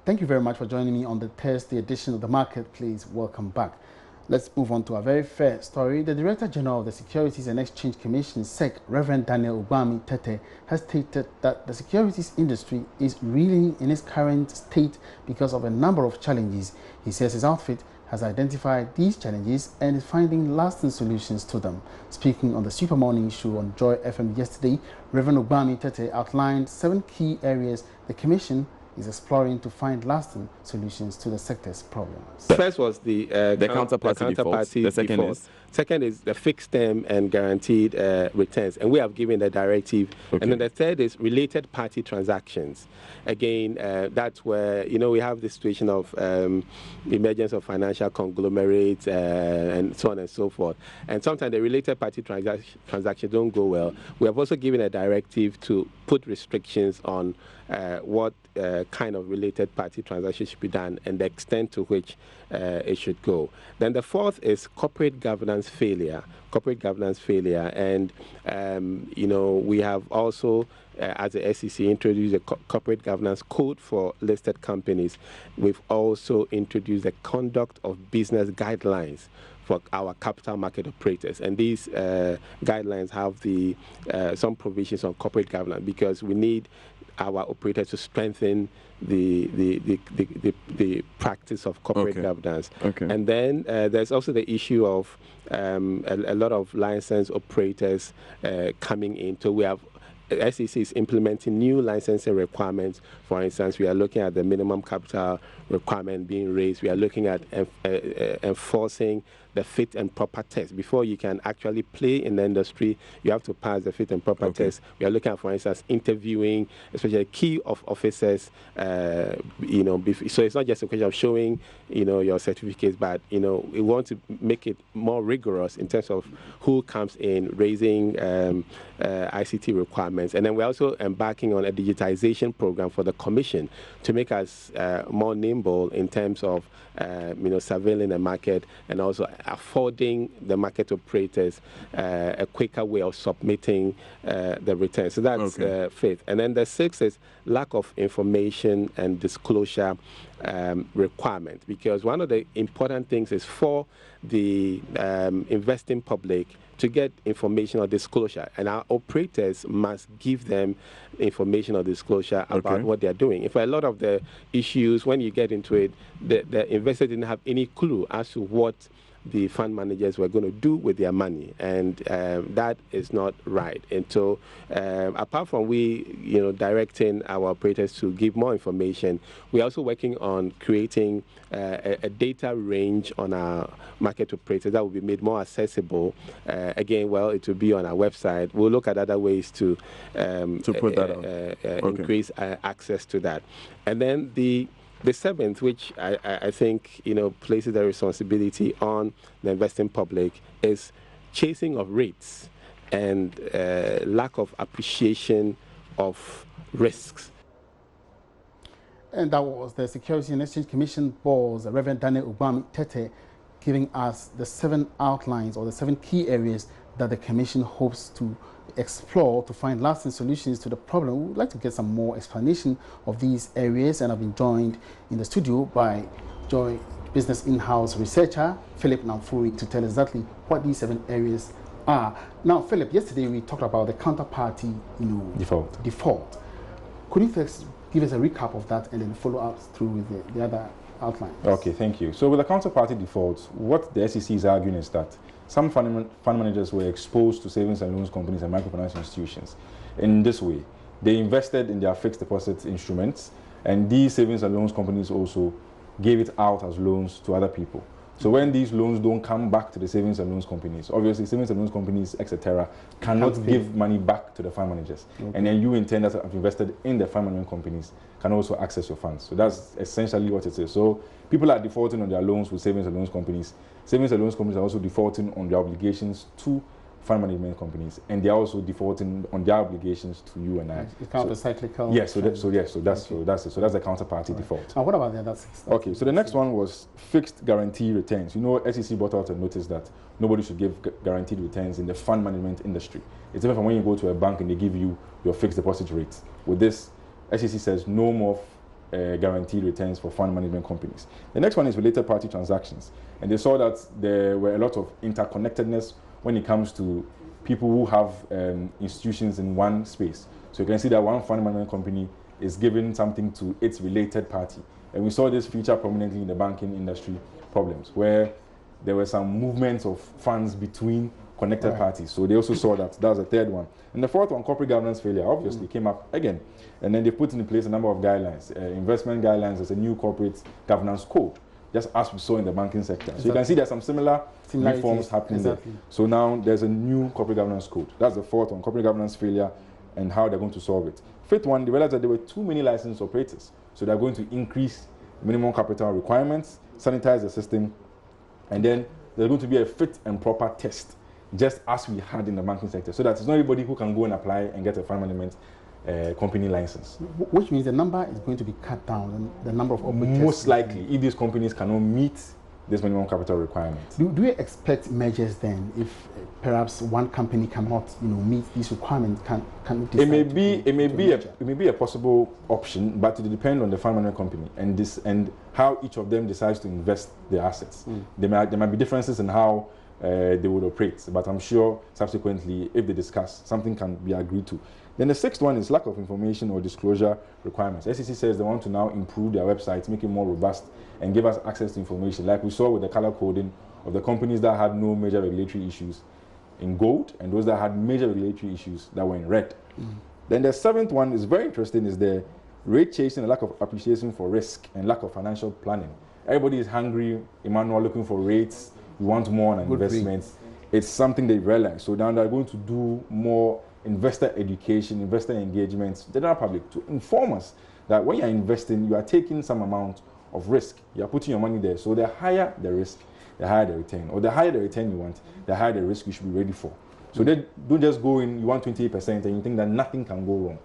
Thank you very much for joining me on the Thursday edition of the Marketplace. Welcome back. Let's move on to our very first story. The Director General of the Securities and Exchange Commission, SEC, Reverend Daniel Ugbami Tete, has stated that the securities industry is reeling in its current state because of a number of challenges. He says his outfit has identified these challenges and is finding lasting solutions to them. Speaking on the Super Morning Show on Joy FM yesterday, Reverend Ugbami Tete outlined 7 key areas the Commission is exploring to find lasting solutions to the sector's problems. The first was the counterparty default. The second default. is? Second is the fixed term and guaranteed returns, and we have given the directive. Okay. And then the third is related party transactions. Again, that's where, we have the situation of emergence of financial conglomerates and so on and so forth. And sometimes the related party transactions don't go well. We have also given a directive to put restrictions on what kind of related party transactions should be done and the extent to which it should go. Then the fourth is corporate governance failure. And, we have also, as the SEC, introduced a corporate governance code for listed companies. We've also introduced the conduct of business guidelines for our capital market operators, and these guidelines have the some provisions on corporate governance because we need our operators to strengthen the practice of corporate governance. Okay. And then there's also the issue of a lot of licensed operators coming in. So we have SEC is implementing new licensing requirements. For instance, we are looking at the minimum capital requirement being raised. We are looking at enforcing the fit and proper test. Before you can actually play in the industry, you have to pass the fit and proper test. We are looking at, for instance, interviewing, especially key of officers. So it's not just a question of showing, your certificates, but we want to make it more rigorous in terms of who comes in, raising ICT requirements, and then we're also embarking on a digitization program for the Commission to make us more nimble in terms of surveilling the market and also affording the market operators a quicker way of submitting the returns. So that's fifth. And then the sixth is lack of information and disclosure requirement, because one of the important things is for the investing public to get information or disclosure, and our operators must give them information or disclosure about what they're doing. If a lot of the issues, when you get into it, the investor didn't have any clue as to what the fund managers were going to do with their money, and that is not right. And so apart from directing our operators to give more information, we're also working on creating a data range on our market operators that will be made more accessible. Again, it will be on our website. We'll look at other ways to put that increase access to that. And then the seventh, which I think places the responsibility on the investing public, is chasing of rates and lack of appreciation of risks. And that was the Securities and Exchange Commission boss, Reverend Daniel Ugbami Tete, giving us the 7 outlines or the 7 key areas that the Commission hopes to explore to find lasting solutions to the problem. We would like to get some more explanation of these areas, and I've been joined in the studio by Joy Business in-house researcher Philip Namfuri to tell exactly what these 7 areas are. Now, Philip, yesterday we talked about the counterparty default. Could you first give us a recap of that and then follow up through with the other outlines? Okay, thank you. So with the counterparty default, what the SEC is arguing is that some fund managers were exposed to savings and loans companies and microfinance institutions. In this way, they invested in their fixed deposit instruments, and these savings and loans companies also gave it out as loans to other people. So when these loans don't come back to the savings and loans companies, obviously savings and loans companies, etc., cannot give money back to the fund managers. And then you, in turn, that have invested in the fund management companies, can also access your funds. So that's essentially what it is. So people are defaulting on their loans with savings and loans companies. Savings and loans companies are also defaulting on their obligations to fund management companies, and they are also defaulting on their obligations to you and I. It's kind of cyclical. Yes, so that's it. So that's the counterparty default. And what about the other 6? Okay, so the next one was fixed guarantee returns. SEC brought out a notice that nobody should give guaranteed returns in the fund management industry. It's different from when you go to a bank and they give you your fixed deposit rate. With this, SEC says no more guaranteed returns for fund management companies. The next one is related party transactions. And they saw that there were a lot of interconnectedness when it comes to people who have institutions in one space. So you can see that one fund management company is giving something to its related party. And we saw this feature prominently in the banking industry problems, where there were some movements of funds between connected parties. So they also saw that. That was the third one. And the fourth one, corporate governance failure, obviously came up again. And then they put in place a number of guidelines, investment guidelines. There's a new corporate governance code, just as we saw in the banking sector. So you can see there's some similar reforms happening there. So now there's a new corporate governance code. That's the fourth one, corporate governance failure and how they're going to solve it. Fifth one, they realized that there were too many licensed operators. So they're going to increase minimum capital requirements, sanitize the system, and then there's going to be a fit and proper test, just as we had in the banking sector, so that it's not everybody who can go and apply and get a fund management company license. Which means the number is going to be cut down, and the number of operators. Most likely, if these companies cannot meet this minimum capital requirement. Do you expect measures then, if perhaps one company cannot, meet these requirements? It may be a possible option, but it will depend on the fund management company and how each of them decides to invest their assets. There might be differences in how they would operate, but I'm sure subsequently, if they discuss, something can be agreed to. Then the sixth one is lack of information or disclosure requirements. SEC says they want to now improve their websites, make it more robust, and give us access to information, like we saw with the color coding of the companies that had no major regulatory issues in gold, and those that had major regulatory issues that were in red. Then the seventh one is very interesting, is the rate chasing and lack of appreciation for risk and lack of financial planning. Everybody is hungry, Emmanuel, looking for rates. We want more on investments. It's something they realize. So now they're going to do more investor education, investor engagements, general public, to inform us that when you're investing, you are taking some amount of risk. You are putting your money there. So the higher the risk, the higher the return. Or the higher the return you want, the higher the risk you should be ready for. So they don't just go in, you want 28% and you think that nothing can go wrong.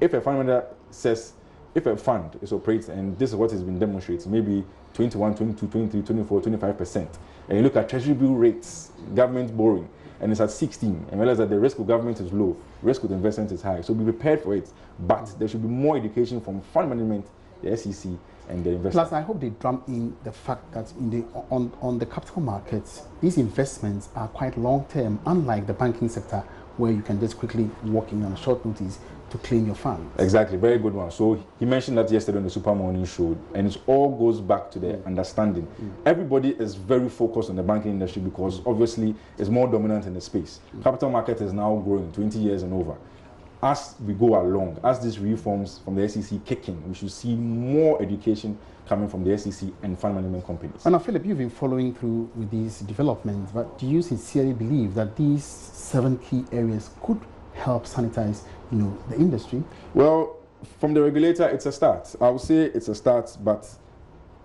If a fund manager says, if a fund is operating, and this is what has been demonstrated, maybe 21, 22, 23, 24, 25%, and you look at treasury bill rates, government borrowing, and it's at 16, and realize that the risk of government is low, risk of investment is high. So be prepared for it. But there should be more education from fund management, the SEC, and the investors. Plus, I hope they drum in the fact that on the capital markets, these investments are quite long-term, unlike the banking sector, where you can just quickly walk in on a short notice to claim your funds. Exactly, very good one. So he mentioned that yesterday on the Super Morning Show, and it all goes back to the understanding. Everybody is very focused on the banking industry because obviously it's more dominant in the space. Capital market is now growing 20 years and over. As we go along, as these reforms from the SEC kick in, we should see more education coming from the SEC and fund management companies. And now, Philip, you've been following through with these developments, but do you sincerely believe that these 7 key areas could help sanitize, the industry? Well, from the regulator, it's a start. I would say it's a start, but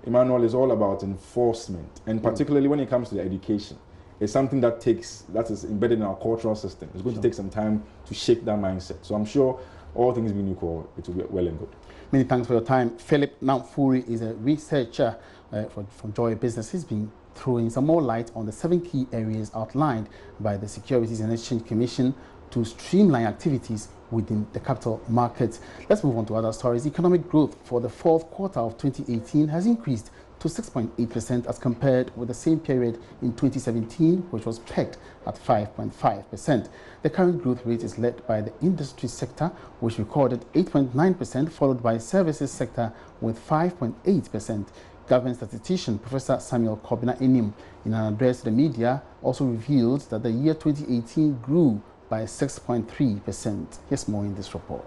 Emmanuel, is all about enforcement, and particularly when it comes to the education. It's something that is embedded in our cultural system. It's going to take some time to shape that mindset. So I'm sure, all things being equal, it will be well and good. Many thanks for your time. Philip Namfuri is a researcher from Joy Business. He's been throwing some more light on the 7 key areas outlined by the Securities and Exchange Commission to streamline activities within the capital markets. Let's move on to other stories. Economic growth for the 4th quarter of 2018 has increased to 6.8% as compared with the same period in 2017, which was pegged at 5.5%. The current growth rate is led by the industry sector, which recorded 8.9%, followed by services sector with 5.8%. Government statistician Professor Samuel Kobina-Enim, in an address to the media, also revealed that the year 2018 grew by 6.3%. Here's more in this report.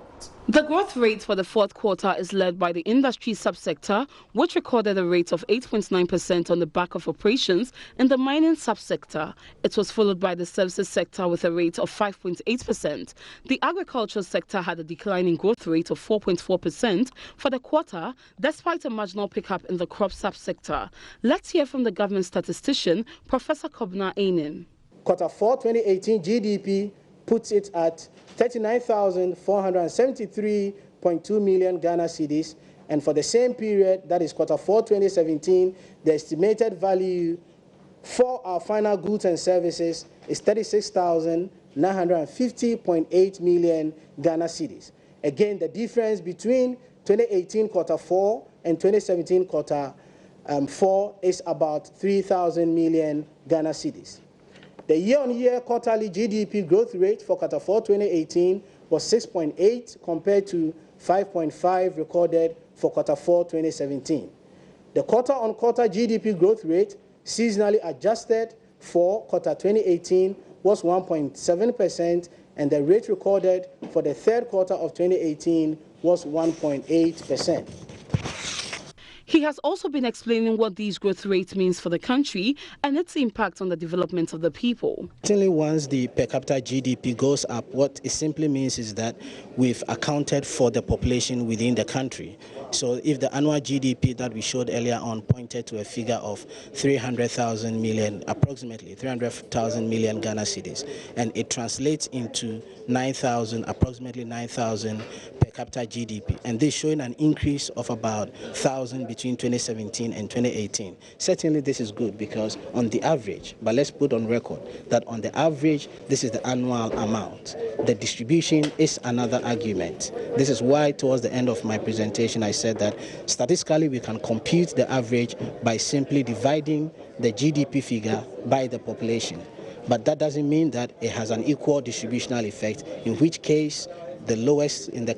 The growth rate for the 4th quarter is led by the industry subsector, which recorded a rate of 8.9% on the back of operations in the mining subsector. It was followed by the services sector with a rate of 5.8%. The agricultural sector had a declining growth rate of 4.4% for the quarter, despite a marginal pickup in the crop subsector. Let's hear from the government statistician, Professor Kobina-Enim. Quarter 4 2018 GDP puts it at 39,473.2 million Ghana cedis, and for the same period, that is quarter 4 2017, the estimated value for our final goods and services is 36,950.8 million Ghana cedis. Again, the difference between 2018 quarter 4 and 2017 quarter 4 is about 3,000 million Ghana cedis. The year-on-year quarterly GDP growth rate for quarter 4 2018 was 6.8 compared to 5.5 recorded for quarter 4 2017. The quarter-on-quarter GDP growth rate, seasonally adjusted for quarter 2018, was 1.7%, and the rate recorded for the third quarter of 2018 was 1.8%. He has also been explaining what these growth rates means for the country and its impact on the development of the people. Certainly, once the per capita GDP goes up, what it simply means is that we've accounted for the population within the country. So if the annual GDP that we showed earlier on pointed to a figure of 300,000 million, approximately 300,000 million Ghana cedis, and it translates into 9,000, approximately 9,000 per capita GDP, and this showing an increase of about 1,000 between 2017 and 2018. Certainly this is good because on the average, but let's put on record that on the average, this is the annual amount. The distribution is another argument. This is why towards the end of my presentation I said that statistically we can compute the average by simply dividing the GDP figure by the population. But that doesn't mean that it has an equal distributional effect, in which case the lowest in the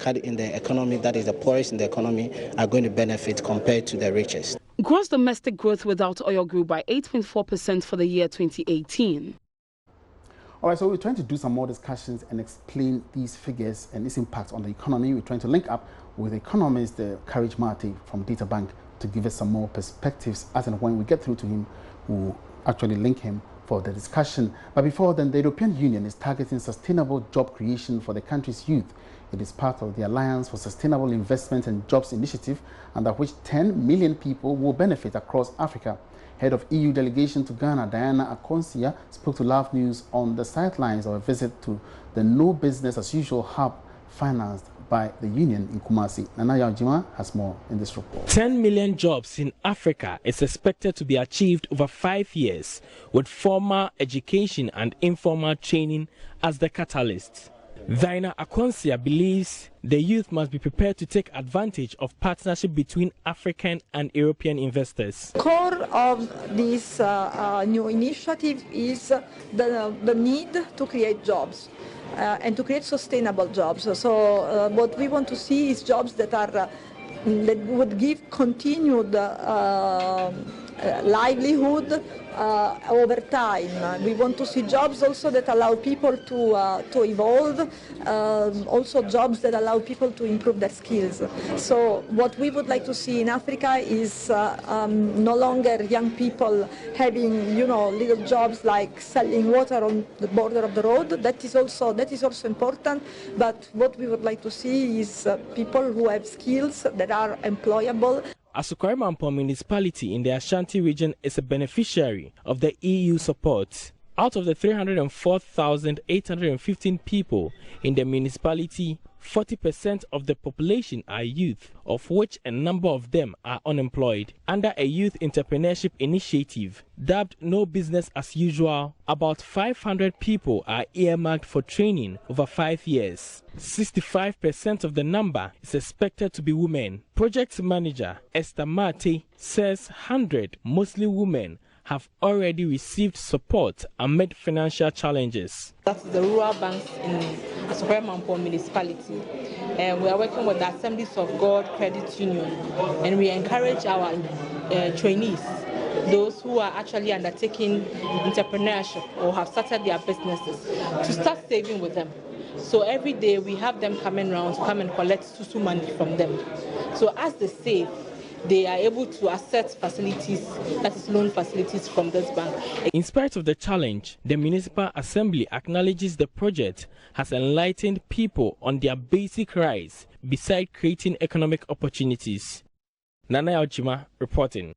economy, that is the poorest in the economy, are going to benefit compared to the richest. Gross domestic growth without oil grew by 8.4% for the year 2018. All right, so we're trying to do some more discussions and explain these figures and its impact on the economy. We're trying to link up with economist Courage Marty from Data Bank to give us some more perspectives. As and when we get through to him, we'll actually link him for the discussion. But before then, the European Union is targeting sustainable job creation for the country's youth. It is part of the Alliance for Sustainable Investment and Jobs initiative, under which 10 million people will benefit across Africa. Head of EU delegation to Ghana, Diana Akonsia, spoke to Love News on the sidelines of a visit to the No Business as Usual hub financed by the union in Kumasi. Nana Yaojima has more in this report. 10 million jobs in Africa is expected to be achieved over 5 years, with formal education and informal training as the catalyst. Diana Akonsia believes the youth must be prepared to take advantage of partnership between African and European investors. Core of this new initiative is the need to create jobs and to create sustainable jobs. So what we want to see is jobs that would give continued livelihood over time. We want to see jobs also that allow people to evolve, also jobs that allow people to improve their skills. So what we would like to see in Africa is no longer young people having, little jobs like selling water on the border of the road. That is also important. But what we would like to see is people who have skills that are employable. Asukwarimampo municipality in the Ashanti region is a beneficiary of the EU support. Out of the 304,815 people in the municipality, 40% of the population are youth, of which a number of them are unemployed. Under a youth entrepreneurship initiative dubbed No Business as Usual, about 500 people are earmarked for training over 5 years. 65% of the number is expected to be women. Project manager Esther Mate says 100, mostly women, have already received support amid financial challenges. That's the rural banks in Asukwarimampo municipality. And we are working with the Assemblies of God Credit Union, and we encourage our trainees, those who are actually undertaking entrepreneurship or have started their businesses, to start saving with them. So every day we have them coming around to come and collect susu money from them. So as they save, they are able to access facilities, that is loan facilities from this bank. In spite of the challenge, the Municipal Assembly acknowledges the project has enlightened people on their basic rights beside creating economic opportunities. Nana Yaojima reporting.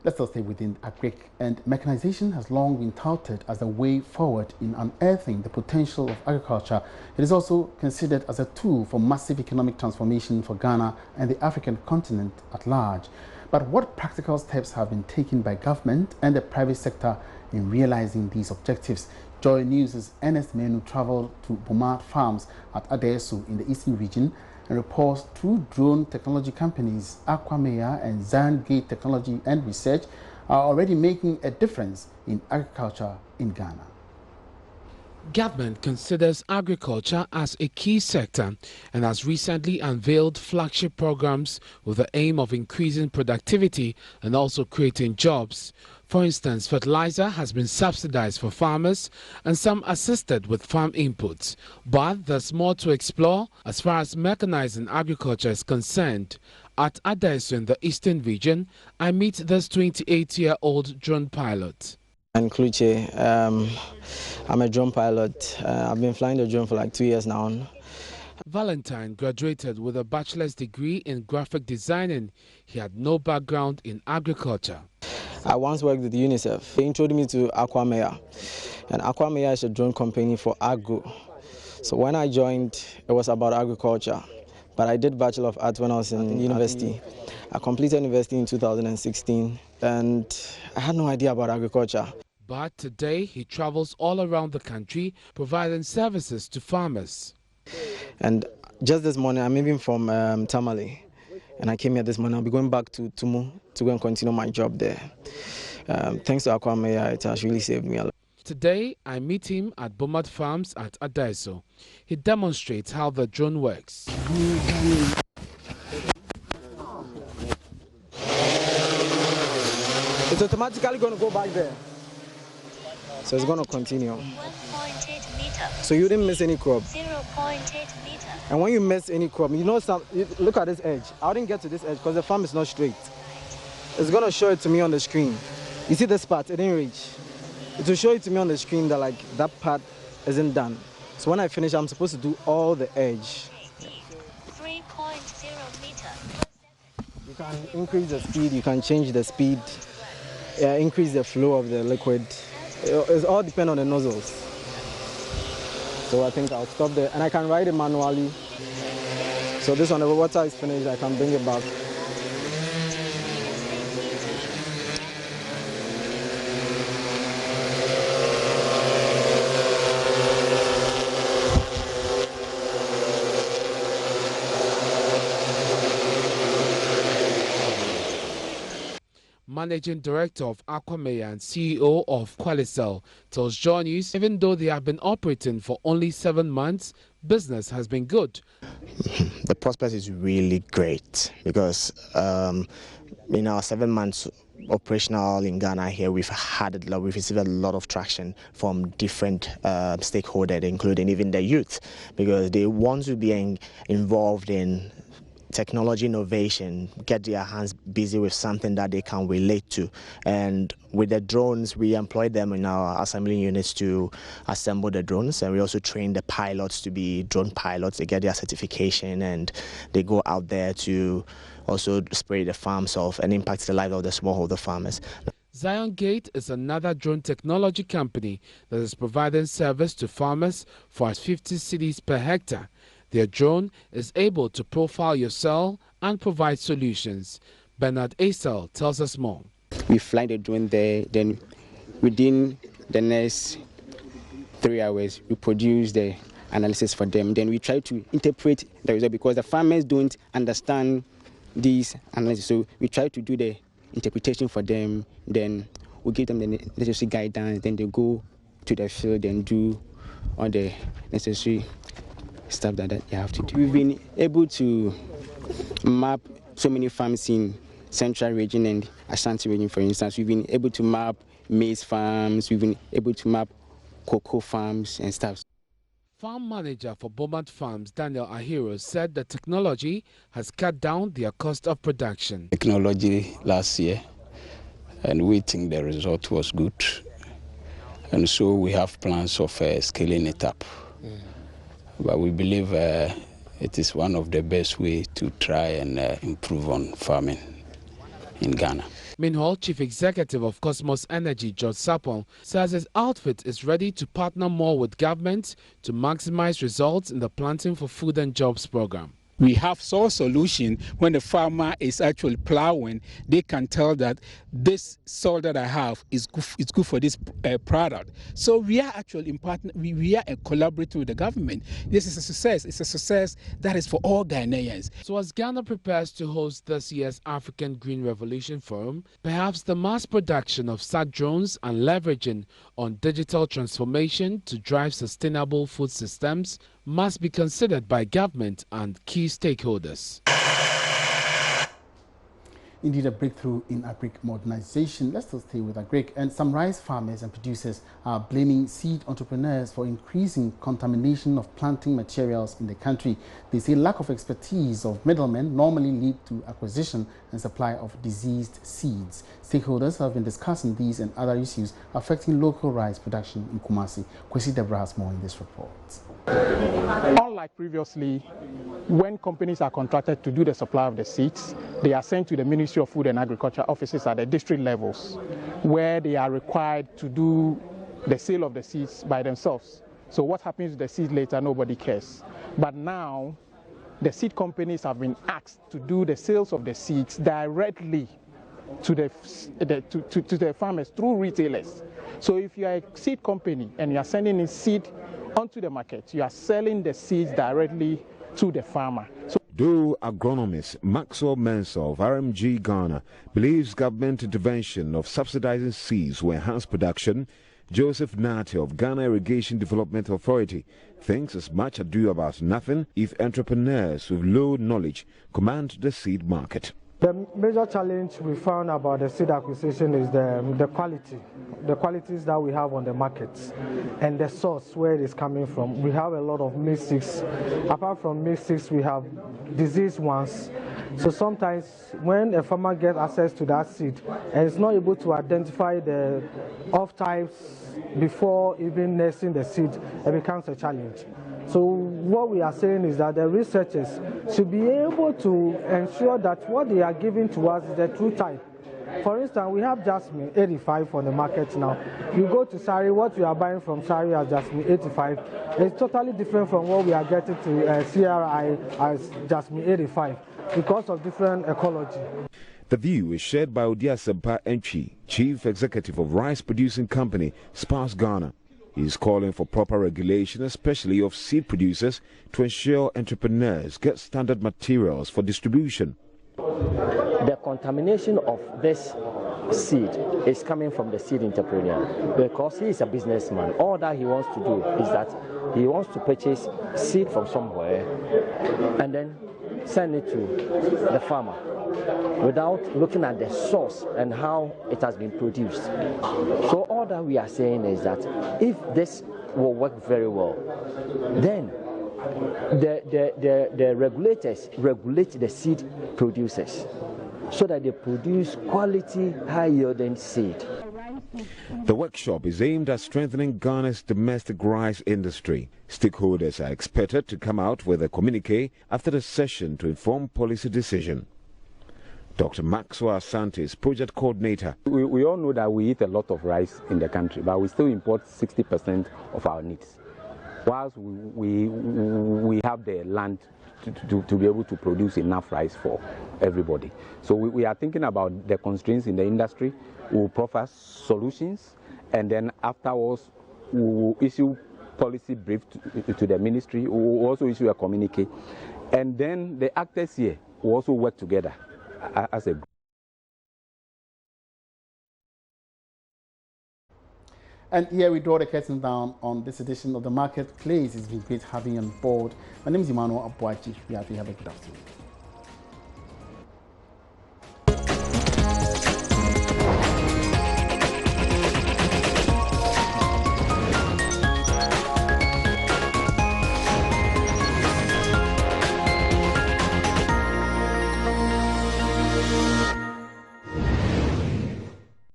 Let's stay within agric, and mechanization has long been touted as a way forward in unearthing the potential of agriculture. It is also considered as a tool for massive economic transformation for Ghana and the African continent at large. But what practical steps have been taken by government and the private sector in realizing these objectives? JoyNews' Ernest Menu traveled to Bomart Farms at Adesu in the eastern region and reports two drone technology companies, Aquamea and Zion Gate Technology and Research, are already making a difference in agriculture in Ghana. Government considers agriculture as a key sector and has recently unveiled flagship programs with the aim of increasing productivity and also creating jobs. For instance, fertilizer has been subsidized for farmers and some assisted with farm inputs. But there's more to explore as far as mechanizing agriculture is concerned. At Adesu in the eastern region, I meet this 28-year-old drone pilot. I'm Kluche. I'm a drone pilot. I've been flying the drone for like 2 years now. Valentine graduated with a bachelor's degree in graphic designing. He had no background in agriculture. I once worked with UNICEF. They introduced me to Aquamea. And Aquamea is a drone company for agro. So when I joined, it was about agriculture. But I did Bachelor of Arts when I was in university. I completed university in 2016. And I had no idea about agriculture. But today, he travels all around the country providing services to farmers. And just this morning, I'm leaving from Tamale. And I came here this morning. I'll be going back to Tumu to go and continue my job there. Thanks to Aquamea, it has really saved me a lot. Today, I meet him at Bomart Farms at Adesu. He demonstrates how the drone works. It's automatically going to go back there. So it's going to continue. 1.8 meter. So you didn't miss any crop. 0.8 meter. And when you miss any crop, you know, look at this edge. I didn't get to this edge because the farm is not straight. It's going to show it to me on the screen. You see this part, it didn't reach. It will show it to me on the screen that like that part isn't done. So when I finish, I'm supposed to do all the edge. 3.0 meter. You can increase the speed, you can change the speed, increase the flow of the liquid. It all depends on the nozzles. So I think I'll stop there. And I can ride it manually. So this one, the water is finished, I can bring it back. Managing Director of Aquamea and CEO of Qualicel tells JoyNews even though they have been operating for only 7 months, business has been good. The prospect is really great because in our 7 months operational in Ghana here, we've received a lot of traction from different stakeholders, including even the youth, because they want to be involved in technology innovation, get their hands busy with something that they can relate to. And with the drones, we employ them in our assembly units to assemble the drones, and we also train the pilots to be drone pilots. They get their certification and they go out there to also spray the farms off and impact the life of the smallholder farmers. Zion Gate is another drone technology company that is providing service to farmers for as 50 cedis per hectare. Their drone is able to profile your cell and provide solutions. Bernard Asel tells us more. We fly the drone there, then within the next 3 hours, we produce the analysis for them. Then we try to interpret the result because the farmers don't understand these analysis. So we try to do the interpretation for them. Then we give them the necessary guidance. Then they go to the field and do all the necessary stuff that you have to do. We've been able to map so many farms in Central region and Ashanti region, for instance. We've been able to map maize farms, we've been able to map cocoa farms and stuff. Farm manager for Bomart Farms, Daniel Ahiro, said the technology has cut down their cost of production. Technology last year, and we think the result was good. And so we have plans of scaling it up. But we believe it is one of the best ways to try and improve on farming in Ghana. Meanwhile, Chief Executive of Cosmos Energy, George Sapon, says his outfit is ready to partner more with government to maximize results in the Planting for Food and Jobs program. We have soil solution. When the farmer is actually plowing, they can tell that this soil that I have is good for this product. So we are actually we are collaborating with the government. This is a success. It's a success that is for all Ghanaians. So as Ghana prepares to host this year's African Green Revolution Forum, perhaps the mass production of such drones and leveraging on digital transformation to drive sustainable food systems must be considered by government and key stakeholders. Indeed, a breakthrough in agric modernization. Let's still stay with agric. And some rice farmers and producers are blaming seed entrepreneurs for increasing contamination of planting materials in the country. They say lack of expertise of middlemen normally lead to acquisition and supply of diseased seeds. Stakeholders have been discussing these and other issues affecting local rice production in Kumasi. Kwesi Debra has more in this report. Unlike previously, when companies are contracted to do the supply of the seeds, they are sent to the Ministry of Food and Agriculture offices at the district levels, where they are required to do the sale of the seeds by themselves. So what happens to the seed later, nobody cares. But now, the seed companies have been asked to do the sales of the seeds directly to the farmers through retailers. So if you are a seed company and you are sending in seed onto the market, you are selling the seeds directly to the farmer. Though agronomist Maxwell Mensah of RMG Ghana believes government intervention of subsidizing seeds will enhance production, Joseph Nate of Ghana Irrigation Development Authority thinks it's much ado about nothing if entrepreneurs with low knowledge command the seed market. The major challenge we found about the seed acquisition is the qualities that we have on the market and the source where it is coming from. We have a lot of mixed seeds. Apart from mixed seeds, we have diseased ones. So sometimes when a farmer gets access to that seed and is not able to identify the off types before even nesting the seed, it becomes a challenge. So what we are saying is that the researchers should be able to ensure that what they are giving to us is the true type. For instance, we have Jasmine 85 on the market now. You go to Sari, what we are buying from Sari as Jasmine 85 is totally different from what we are getting to CRI as Jasmine 85 because of different ecology. The view is shared by Odiasempa Entry, Chief Executive of Rice Producing Company, Sparse Ghana. He is calling for proper regulation, especially of seed producers, to ensure entrepreneurs get standard materials for distribution. The contamination of this seed is coming from the seed entrepreneur because he is a businessman. All that he wants to do is that he wants to purchase seed from somewhere and then send it to the farmer without looking at the source and how it has been produced. So all that we are saying is that if this will work very well, then the regulators regulate the seed producers so that they produce quality, high-yielding seed. The workshop is aimed at strengthening Ghana's domestic rice industry. Stakeholders are expected to come out with a communique after the session to inform policy decision. Dr. Maxwell Asante, project coordinator. We all know that we eat a lot of rice in the country, but we still import 60% of our needs. Whilst we have the land to be able to produce enough rice for everybody. So we are thinking about the constraints in the industry. We will proffer solutions, and then afterwards we will issue policy brief to the ministry. We will also issue a communique, and then the actors here will also work together as a group. And here we draw the curtain down on this edition of the Marketplace. It's been great having you on board. My name is Emmanuel Abuachi. We have a good afternoon.